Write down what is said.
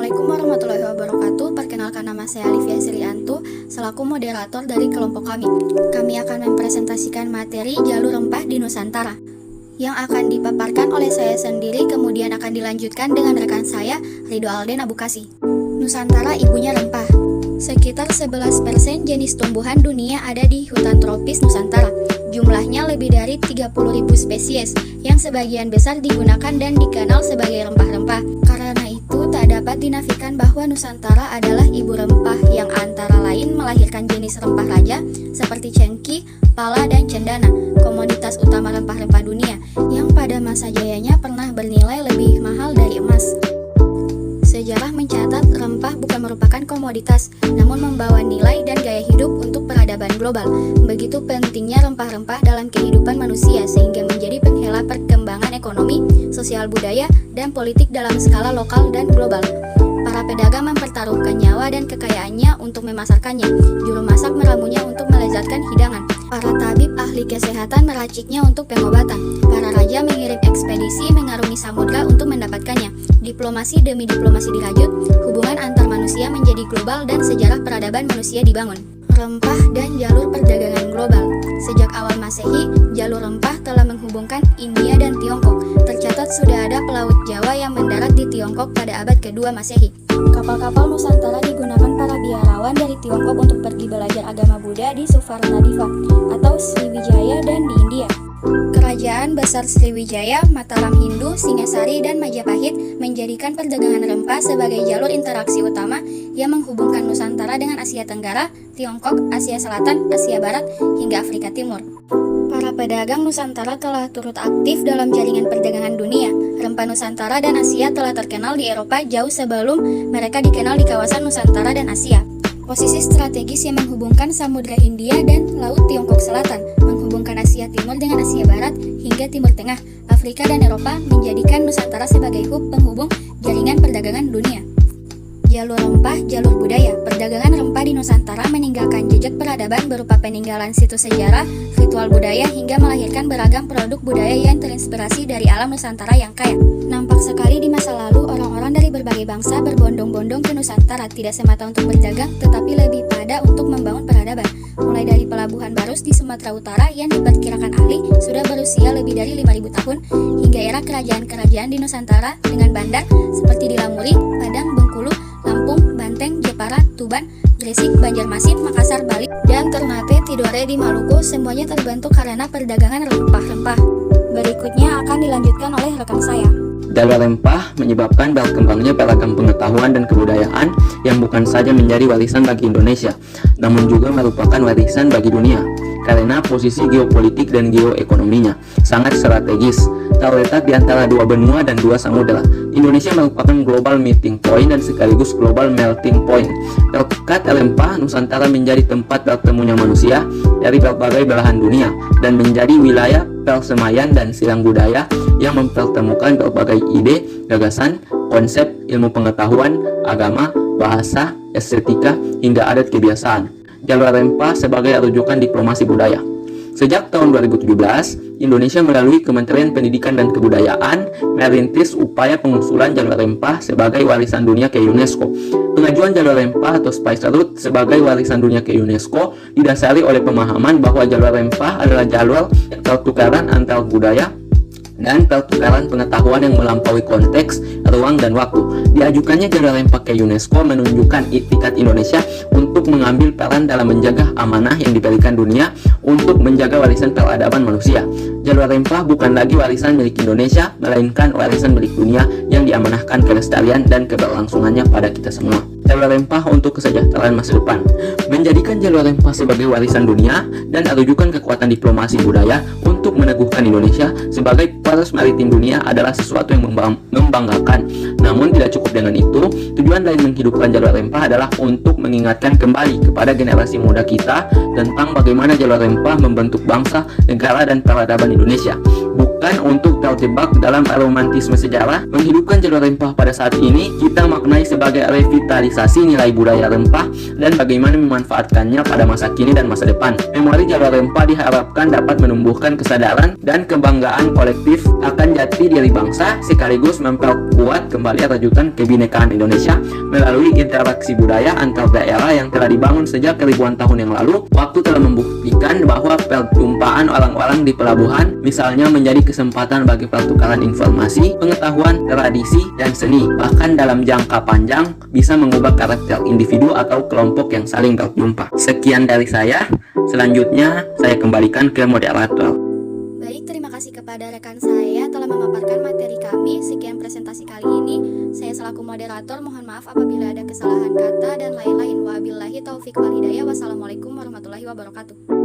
Assalamualaikum warahmatullahi wabarakatuh. Perkenalkan, nama saya Alivia Sriantu selaku moderator dari kelompok kami. Kami akan mempresentasikan materi jalur rempah di Nusantara yang akan dipaparkan oleh saya sendiri, kemudian akan dilanjutkan dengan rekan saya, Ridho Alden Abukasi. Nusantara ibunya rempah. Sekitar 11% jenis tumbuhan dunia ada di hutan tropis Nusantara. Jumlahnya lebih dari 30.000 spesies yang sebagian besar digunakan dan dikenal sebagai rempah-rempah. Karena itu tak dapat dinafikan bahwa Nusantara adalah ibu rempah yang antara lain melahirkan jenis rempah raja seperti cengkih, pala, dan cendana, komoditas utama rempah-rempah dunia yang pada masa jayanya pernah bernilai lebih mahal dari emas. Sejarah mencatat rempah bukan merupakan komoditas, namun membawa nilai dan gaya hidup untuk peradaban global. Begitu pentingnya rempah-rempah dalam kehidupan manusia sehingga menjadi penghela perkembangan ekonomi, sosial budaya, dan politik dalam skala lokal dan global. Para pedagang mempertaruhkan nyawa dan kekayaannya untuk memasarkannya. Juru masak meramunya untuk melezatkan hidangan. Para tabib ahli kesehatan meraciknya untuk pengobatan. Para raja mengirim ekspedisi mengarungi samudra untuk mendapatkannya. Diplomasi demi diplomasi dirajut, hubungan antar manusia menjadi global dan sejarah peradaban manusia dibangun. Rempah dan jalur perdagangan global. Sejak awal Masehi, jalur rempah telah menghubungkan India dan Tiongkok. Tercatat sudah ada pelaut Jawa yang mendarat di Tiongkok pada abad kedua Masehi. Kapal-kapal Nusantara digunakan para biarawan dari Tiongkok untuk pergi belajar agama Buddha di Suvarnadipa atau Sriwijaya dan di India. Kerajaan besar Sriwijaya, Mataram Hindu, Singasari, dan Majapahit menjadikan perdagangan rempah sebagai jalur interaksi utama yang menghubungkan Nusantara dengan Asia Tenggara, Tiongkok, Asia Selatan, Asia Barat, hingga Afrika Timur. Para pedagang Nusantara telah turut aktif dalam jaringan perdagangan dunia. Rempah Nusantara dan Asia telah terkenal di Eropa jauh sebelum mereka dikenal di kawasan Nusantara dan Asia. Posisi strategis yang menghubungkan Samudra Hindia dan Laut Tiongkok Selatan, menghubungkan Asia Timur dengan Asia Barat hingga Timur Tengah, Afrika dan Eropa menjadikan Nusantara sebagai hub penghubung jaringan perdagangan dunia. Jalur rempah, jalur budaya. Perdagangan rempah di Nusantara meninggalkan jejak peradaban berupa peninggalan situs sejarah, ritual budaya, hingga melahirkan beragam produk budaya yang terinspirasi dari alam Nusantara yang kaya. Nampak sekali di masa lalu orang-orang dari berbagai bangsa berbondong-bondong ke Nusantara, tidak semata untuk berdagang, tetapi lebih pada untuk membangun peradaban. Mulai dari pelabuhan Barus di Sumatera Utara yang diperkirakan ahli sudah berusia lebih dari 5.000 tahun, hingga era kerajaan-kerajaan di Nusantara dengan bandar seperti di Lamuri, Padang, Bengkulu, Lampung, Banteng, Jepara, Tuban, Gresik, Banjarmasin, Makassar, Bali, dan Ternate, Tidore di Maluku, semuanya terbentuk karena perdagangan rempah-rempah. Berikutnya akan dilanjutkan oleh rekan saya. Jalur rempah menyebabkan berkembangnya beragam pengetahuan dan kebudayaan yang bukan saja menjadi warisan bagi Indonesia, namun juga merupakan warisan bagi dunia. Karena posisi geopolitik dan geoekonominya sangat strategis, terletak di antara dua benua dan dua samudera. Indonesia merupakan global meeting point dan sekaligus global melting point. Berkat rempah, Nusantara menjadi tempat bertemunya manusia dari berbagai belahan dunia dan menjadi wilayah persemaian dan silang budaya yang mempertemukan berbagai ide, gagasan, konsep, ilmu pengetahuan, agama, bahasa, estetika, hingga adat kebiasaan. Jalur rempah sebagai rujukan diplomasi budaya. Sejak tahun 2017, Indonesia melalui Kementerian Pendidikan dan Kebudayaan merintis upaya pengusulan jalur rempah sebagai warisan dunia ke UNESCO. Pengajuan jalur rempah atau Spice Route sebagai warisan dunia ke UNESCO didasari oleh pemahaman bahwa jalur rempah adalah jalur pertukaran antar budaya dan pertukaran pengetahuan yang melampaui konteks, ruang, dan waktu. Diajukannya jalur rempah ke UNESCO menunjukkan iktikat Indonesia untuk mengambil peran dalam menjaga amanah yang diberikan dunia untuk menjaga warisan peradaban manusia. Jalur rempah bukan lagi warisan milik Indonesia, melainkan warisan milik dunia yang diamanahkan kelestarian dan keberlangsungannya pada kita semua. Jalur rempah untuk kesejahteraan masa depan. Menjadikan jalur rempah sebagai warisan dunia dan rujukan kekuatan diplomasi budaya untuk meneguhkan Indonesia sebagai poros maritim dunia adalah sesuatu yang membanggakan. Namun tidak cukup dengan itu, tujuan lain menghidupkan jalur rempah adalah untuk mengingatkan kembali kepada generasi muda kita tentang bagaimana jalur rempah membentuk bangsa, negara, dan peradaban Indonesia. bukan untuk terjebak dalam romantisme sejarah. Menghidupkan jalur rempah pada saat ini kita maknai sebagai revitalisasi nilai budaya rempah dan bagaimana memanfaatkannya pada masa kini dan masa depan. Memori jalur rempah diharapkan dapat menumbuhkan kesadaran dan kebanggaan kolektif akan jati diri bangsa, sekaligus memperkuat kembali rajutan kebinekaan Indonesia melalui interaksi budaya antar daerah yang telah dibangun sejak ribuan tahun yang lalu. Waktu telah membuktikan bahwa perjumpaan orang-orang di pelabuhan misalnya menjadi kesempatan bagi pertukaran informasi, pengetahuan, tradisi, dan seni. Bahkan dalam jangka panjang bisa mengubah karakter individu atau kelompok yang saling berjumpa. Sekian dari saya. Selanjutnya saya kembalikan ke moderator. Baik, terima kasih kepada rekan saya telah memaparkan materi kami. Sekian presentasi kali ini. Saya selaku moderator mohon maaf apabila ada kesalahan kata dan lain-lain. Wabillahi taufiq wal hidayah. Wassalamualaikum warahmatullahi wabarakatuh.